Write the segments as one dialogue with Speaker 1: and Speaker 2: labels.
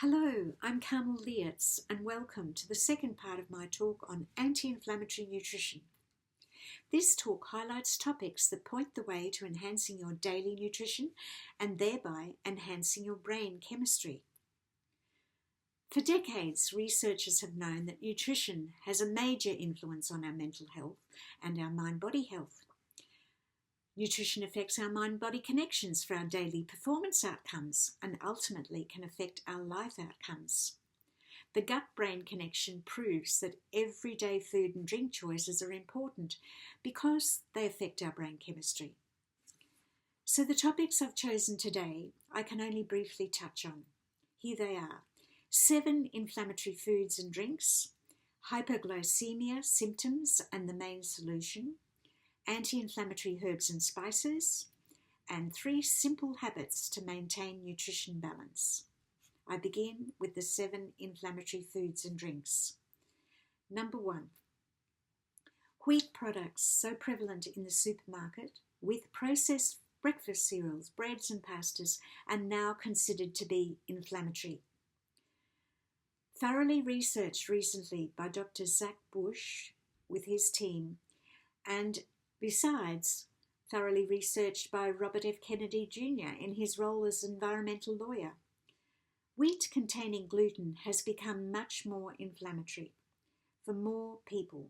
Speaker 1: Hello, I'm Carmel Lietz and welcome to the second part of my talk on anti-inflammatory nutrition. This talk highlights topics that point the way to enhancing your daily nutrition and thereby enhancing your brain chemistry. For decades, researchers have known that nutrition has a major influence on our mental health and our mind-body health. Nutrition affects our mind-body connections for our daily performance outcomes and ultimately can affect our life outcomes. The gut-brain connection proves that everyday food and drink choices are important because they affect our brain chemistry. So the topics I've chosen today, I can only briefly touch on. Here they are: 7 inflammatory foods and drinks, hypoglycemia symptoms and the main solution, anti-inflammatory herbs and spices, and 3 simple habits to maintain nutrition balance. I begin with the 7 inflammatory foods and drinks. Number 1, wheat products so prevalent in the supermarket with processed breakfast cereals, breads and pastas are now considered to be inflammatory. Thoroughly researched recently by Dr. Zach Bush with his team, and besides, thoroughly researched by Robert F. Kennedy Jr. in his role as environmental lawyer. Wheat containing gluten has become much more inflammatory for more people,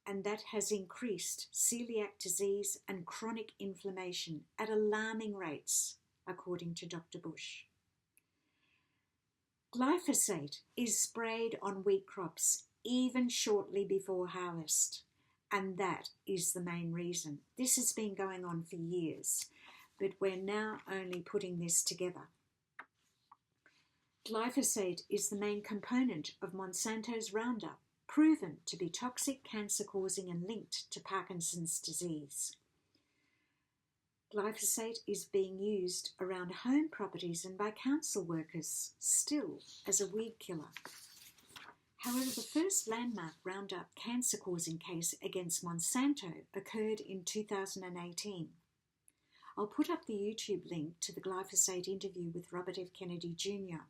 Speaker 1: and that has increased celiac disease and chronic inflammation at alarming rates, according to Dr. Bush. Glyphosate is sprayed on wheat crops even shortly before harvest. And that is the main reason. This has been going on for years, but we're now only putting this together. Glyphosate is the main component of Monsanto's Roundup, proven to be toxic, cancer-causing and linked to Parkinson's disease. Glyphosate is being used around home properties and by council workers still as a weed killer. However, the first landmark Roundup cancer-causing case against Monsanto occurred in 2018. I'll put up the YouTube link to the glyphosate interview with Robert F. Kennedy Jr.,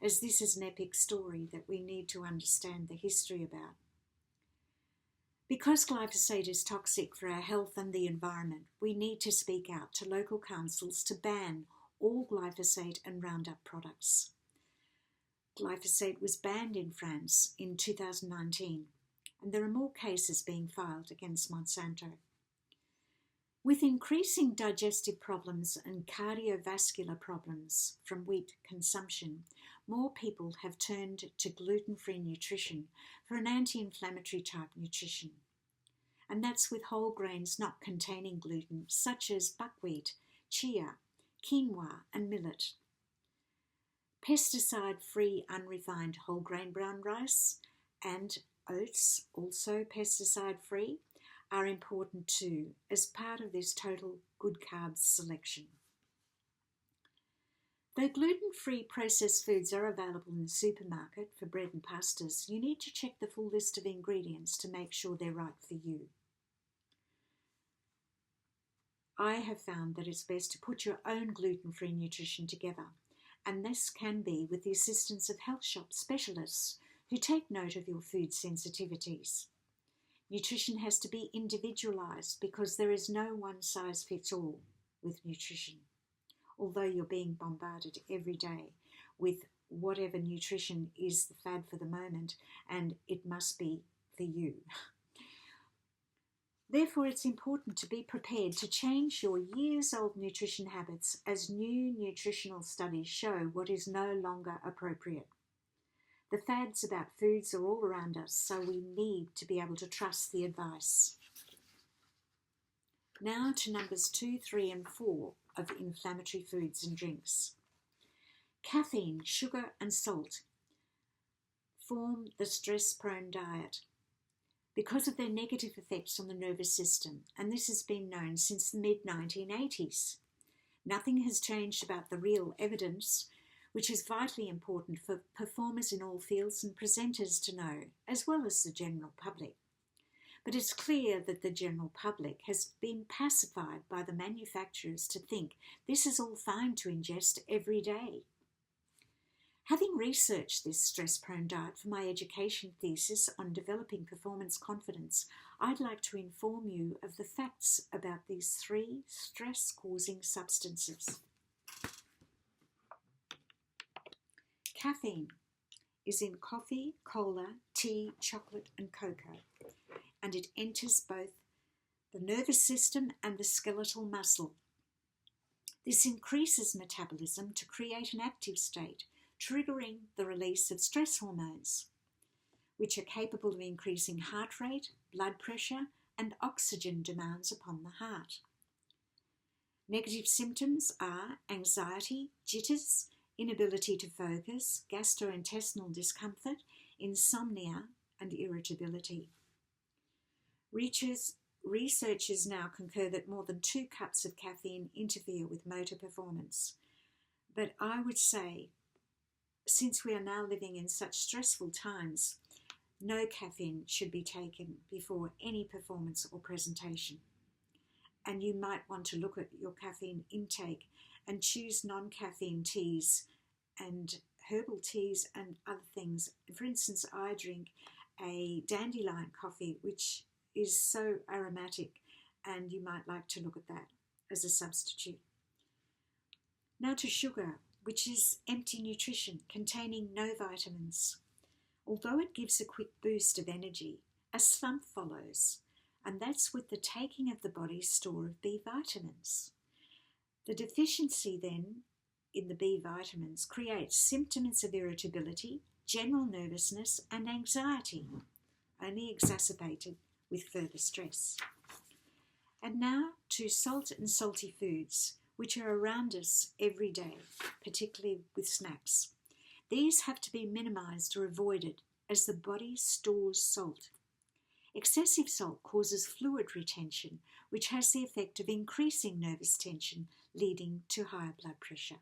Speaker 1: as this is an epic story that we need to understand the history about. Because glyphosate is toxic for our health and the environment, we need to speak out to local councils to ban all glyphosate and Roundup products. Glyphosate was banned in France in 2019, and there are more cases being filed against Monsanto. With increasing digestive problems and cardiovascular problems from wheat consumption, more people have turned to gluten-free nutrition for an anti-inflammatory type nutrition. And that's with whole grains not containing gluten, such as buckwheat, chia, quinoa, and millet. Pesticide-free unrefined whole grain brown rice and oats, also pesticide-free, are important too as part of this total good carbs selection. Though gluten-free processed foods are available in the supermarket for bread and pastas, you need to check the full list of ingredients to make sure they're right for you. I have found that it's best to put your own gluten-free nutrition together, and this can be with the assistance of health shop specialists who take note of your food sensitivities. Nutrition has to be individualised because there is no one-size-fits-all with nutrition, although you're being bombarded every day with whatever nutrition is the fad for the moment, and it must be for you. Therefore, it's important to be prepared to change your years-old nutrition habits as new nutritional studies show what is no longer appropriate. The fads about foods are all around us, so we need to be able to trust the advice. Now to numbers 2, 3 and 4 of inflammatory foods and drinks. Caffeine, sugar and salt form the stress-prone diet because of their negative effects on the nervous system, and this has been known since the mid-1980s. Nothing has changed about the real evidence, which is vitally important for performers in all fields and presenters to know, as well as the general public. But it's clear that the general public has been pacified by the manufacturers to think this is all fine to ingest every day. Having researched this stress-prone diet for my education thesis on developing performance confidence, I'd like to inform you of the facts about these 3 stress-causing substances. Caffeine is in coffee, cola, tea, chocolate and cocoa, and it enters both the nervous system and the skeletal muscle. This increases metabolism to create an active state, triggering the release of stress hormones, which are capable of increasing heart rate, blood pressure, and oxygen demands upon the heart. Negative symptoms are anxiety, jitters, inability to focus, gastrointestinal discomfort, insomnia, and irritability. Researchers now concur that more than 2 cups of caffeine interfere with motor performance. But I would say, since we are now living in such stressful times, no caffeine should be taken before any performance or presentation. And you might want to look at your caffeine intake and choose non-caffeine teas and herbal teas and other things. For instance, I drink a dandelion coffee, which is so aromatic, and you might like to look at that as a substitute. Now to sugar, which is empty nutrition containing no vitamins. Although it gives a quick boost of energy, a slump follows, and that's with the taking of the body's store of B vitamins. The deficiency then in the B vitamins creates symptoms of irritability, general nervousness and anxiety, only exacerbated with further stress. And now to salt and salty foods, which are around us every day, particularly with snacks. These have to be minimized or avoided as the body stores salt. Excessive salt causes fluid retention, which has the effect of increasing nervous tension, leading to higher blood pressure.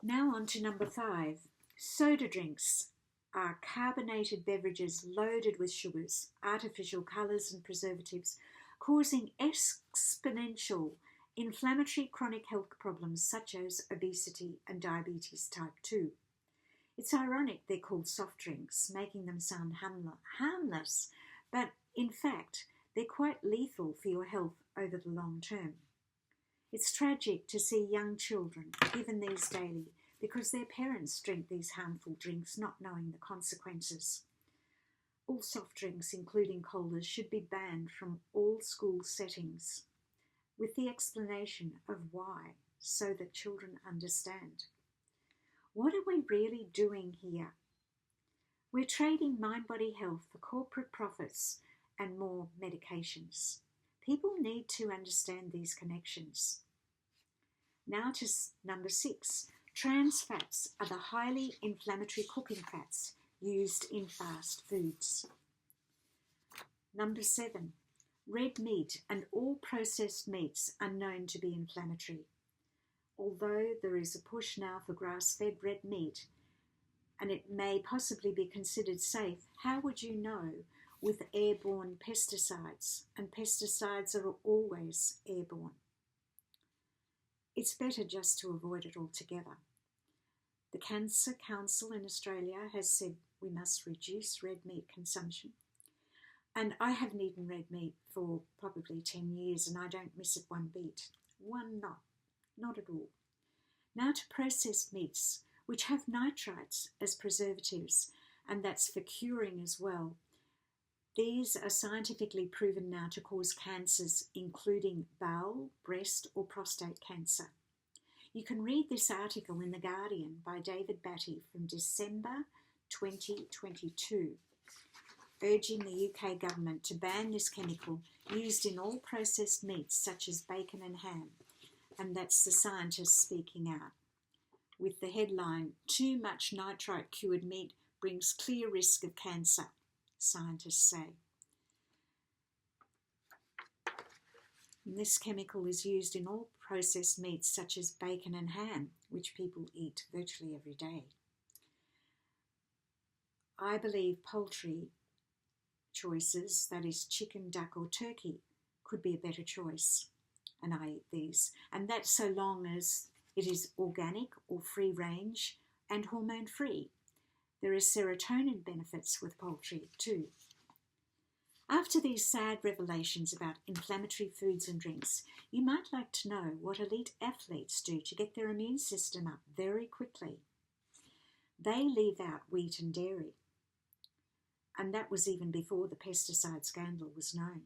Speaker 1: Now on to number 5. Soda drinks are carbonated beverages loaded with sugars, artificial colours and preservatives, causing exponential inflammatory chronic health problems such as obesity and diabetes type 2. It's ironic they're called soft drinks, making them sound harmless, but in fact they're quite lethal for your health over the long term. It's tragic to see young children given these daily because their parents drink these harmful drinks not knowing the consequences. All soft drinks, including colas, should be banned from all school settings, with the explanation of why, so that children understand. What are we really doing here? We're trading mind-body health for corporate profits and more medications. People need to understand these connections. Now to number 6. Trans fats are the highly inflammatory cooking fats used in fast foods. Number 7. Red meat and all processed meats are known to be inflammatory. Although there is a push now for grass-fed red meat, and it may possibly be considered safe, how would you know with airborne pesticides? And pesticides are always airborne. It's better just to avoid it altogether. The Cancer Council in Australia has said we must reduce red meat consumption. And I haven't eaten red meat for probably 10 years and I don't miss it one bit. Not at all. Now to processed meats, which have nitrites as preservatives, and that's for curing as well. These are scientifically proven now to cause cancers, including bowel, breast or prostate cancer. You can read this article in The Guardian by David Batty from December 2022, urging the UK government to ban this chemical used in all processed meats such as bacon and ham. And that's the scientists speaking out. With the headline, "Too much nitrite-cured meat brings clear risk of cancer," scientists say. And this chemical is used in all processed meats such as bacon and ham, which people eat virtually every day. I believe poultry choices, that is chicken, duck or turkey, could be a better choice. and I eat these. And that's so long as it is organic or free range and hormone free. There are serotonin benefits with poultry too. After these sad revelations about inflammatory foods and drinks, you might like to know what elite athletes do to get their immune system up very quickly. They leave out wheat and dairy, and that was even before the pesticide scandal was known.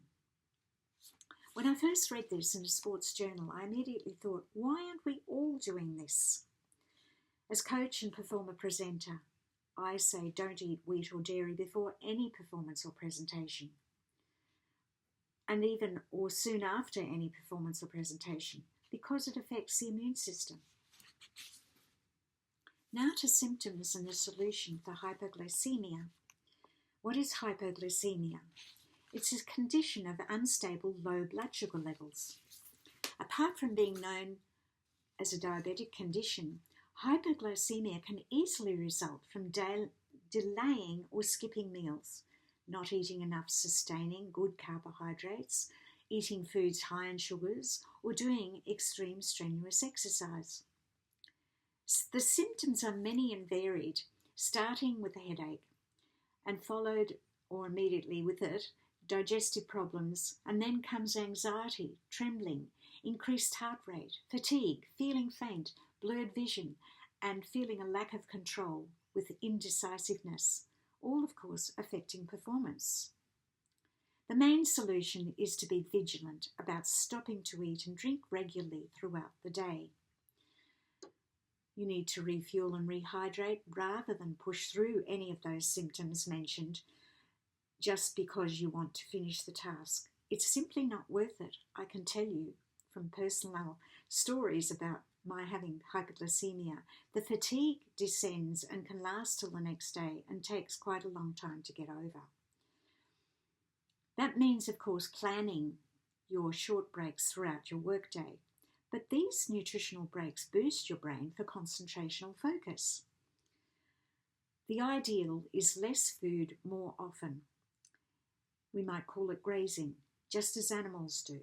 Speaker 1: When I first read this in a sports journal, I immediately thought, why aren't we all doing this? As coach and performer presenter, I say don't eat wheat or dairy before any performance or presentation, and even or soon after any performance or presentation, because it affects the immune system. Now to symptoms and the solution for hypoglycemia. What is hypoglycemia? It's a condition of unstable low blood sugar levels. Apart from being known as a diabetic condition, hypoglycemia can easily result from delaying or skipping meals, not eating enough sustaining good carbohydrates, eating foods high in sugars, or doing extreme strenuous exercise. The symptoms are many and varied, starting with a headache and followed or immediately with it digestive problems, and then comes anxiety, trembling, increased heart rate, fatigue, feeling faint, blurred vision, and feeling a lack of control with indecisiveness, all of course affecting performance. The main solution is to be vigilant about stopping to eat and drink regularly throughout the day. You need to refuel and rehydrate rather than push through any of those symptoms mentioned just because you want to finish the task. It's simply not worth it. I can tell you from personal stories about my having hypoglycemia. The fatigue descends and can last till the next day and takes quite a long time to get over. That means, of course, planning your short breaks throughout your workday. But these nutritional breaks boost your brain for concentrational focus. The ideal is less food more often. We might call it grazing, just as animals do,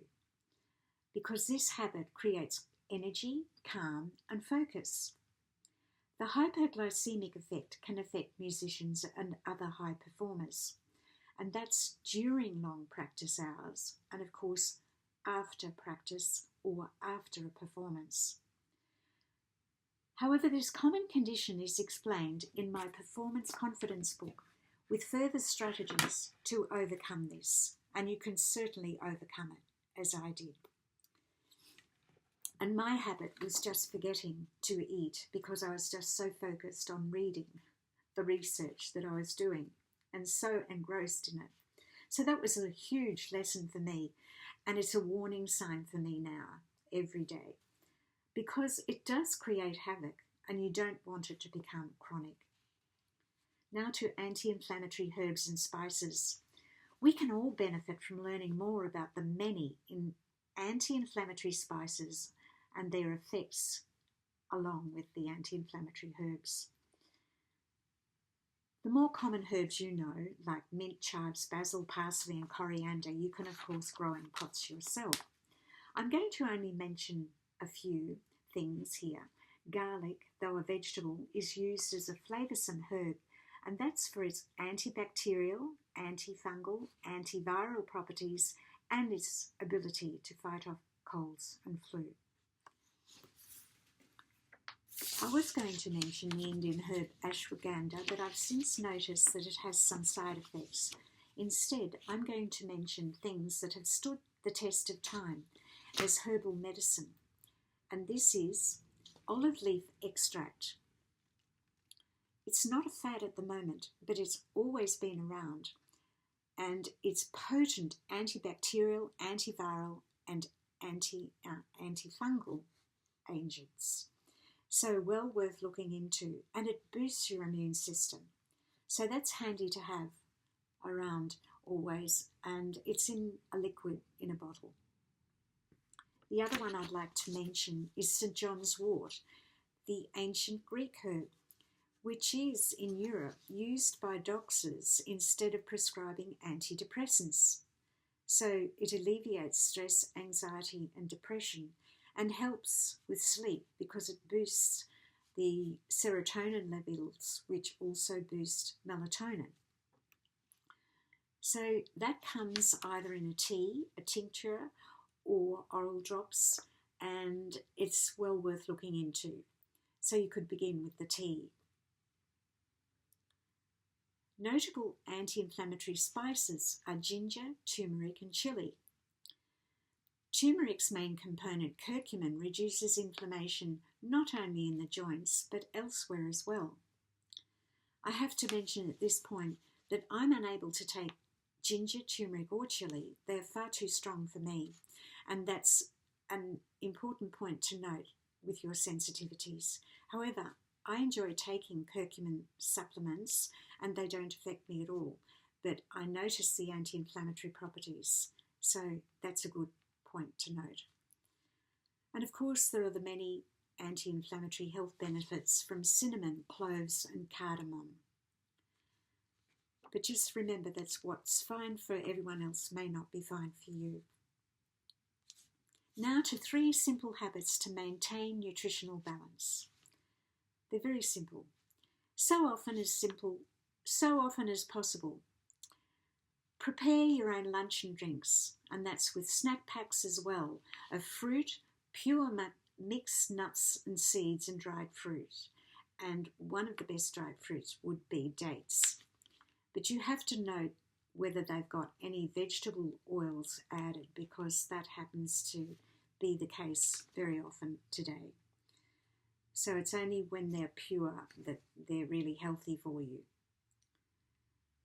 Speaker 1: because this habit creates energy, calm, and focus. The hypoglycemic effect can affect musicians and other high performers, and that's during long practice hours, and of course after practice or after a performance. However, this common condition is explained in my performance confidence book with further strategies to overcome this, and you can certainly overcome it, as I did. And my habit was just forgetting to eat because I was just so focused on reading the research that I was doing and so engrossed in it. So that was a huge lesson for me, and it's a warning sign for me now, every day, because it does create havoc and you don't want it to become chronic. Now to anti-inflammatory herbs and spices. We can all benefit from learning more about the many anti-inflammatory spices and their effects along with the anti-inflammatory herbs. The more common herbs you know, like mint, chives, basil, parsley and coriander, you can of course grow in pots yourself. I'm going to only mention a few things here. Garlic, though a vegetable, is used as a flavoursome herb, and that's for its antibacterial, antifungal, antiviral properties and its ability to fight off colds and flu. I was going to mention the Indian herb ashwagandha, but I've since noticed that it has some side effects. Instead, I'm going to mention things that have stood the test of time as herbal medicine, and this is olive leaf extract. It's not a fad at the moment, but it's always been around, and it's potent antibacterial, antiviral, and antifungal agents. So well worth looking into, and it boosts your immune system. So that's handy to have around always, and it's in a liquid in a bottle. The other one I'd like to mention is St. John's wort, the ancient Greek herb, which is in Europe used by doctors instead of prescribing antidepressants. So it alleviates stress, anxiety and depression and helps with sleep because it boosts the serotonin levels, which also boost melatonin. So that comes either in a tea, a tincture, or oral drops, and it's well worth looking into. So you could begin with the tea. Notable anti-inflammatory spices are ginger, turmeric and chili. Turmeric's main component, curcumin, reduces inflammation not only in the joints but elsewhere as well. I have to mention at this point that I'm unable to take ginger, turmeric or chili. They're far too strong for me, and that's an important point to note with your sensitivities. However, I enjoy taking curcumin supplements and they don't affect me at all, but I notice the anti-inflammatory properties, so that's a good point to note. And of course there are the many anti-inflammatory health benefits from cinnamon, cloves and cardamom. But just remember that's what's fine for everyone else may not be fine for you. Now to 3 simple habits to maintain nutritional balance. They're very simple. So often as possible. Prepare your own lunch and drinks, and that's with snack packs as well, of fruit, pure mixed nuts and seeds and dried fruit. And one of the best dried fruits would be dates. But you have to note whether they've got any vegetable oils added, because that happens to be the case very often today. So it's only when they're pure that they're really healthy for you.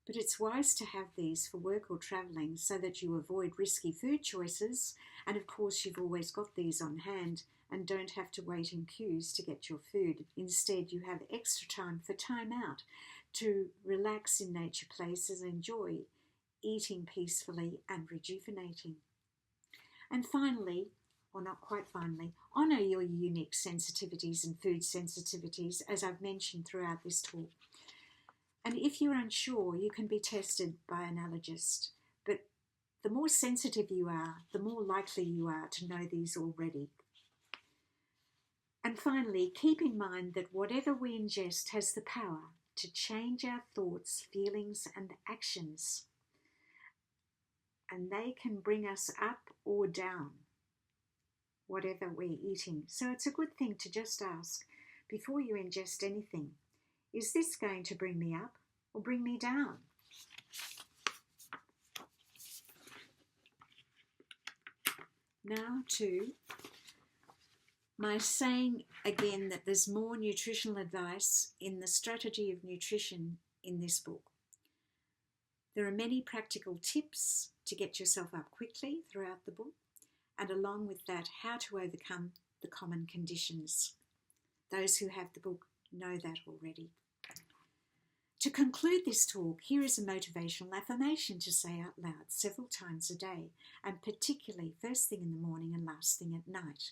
Speaker 1: But it's wise to have these for work or travelling so that you avoid risky food choices, and of course you've always got these on hand and don't have to wait in queues to get your food. Instead you have extra time for time out to relax in nature places and enjoy eating peacefully and rejuvenating. And finally, or not quite finally, honour your unique sensitivities and food sensitivities, as I've mentioned throughout this talk. And if you're unsure, you can be tested by an allergist. But the more sensitive you are, the more likely you are to know these already. And finally, keep in mind that whatever we ingest has the power to change our thoughts, feelings and actions. And they can bring us up or down, whatever we're eating. So it's a good thing to just ask before you ingest anything, is this going to bring me up or bring me down? Now to my saying again that there's more nutritional advice in the strategy of nutrition in this book. There are many practical tips to get yourself up quickly throughout the book, and along with that, how to overcome the common conditions. Those who have the book know that already. To conclude this talk, here is a motivational affirmation to say out loud several times a day, and particularly first thing in the morning and last thing at night.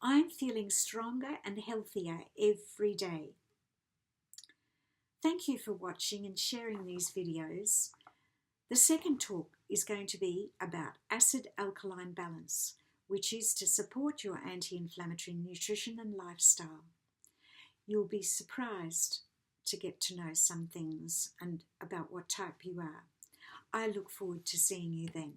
Speaker 1: I'm feeling stronger and healthier every day. Thank you for watching and sharing these videos. The second talk is going to be about acid-alkaline balance, which is to support your anti-inflammatory nutrition and lifestyle. You'll be surprised to get to know some things and about what type you are. I look forward to seeing you then.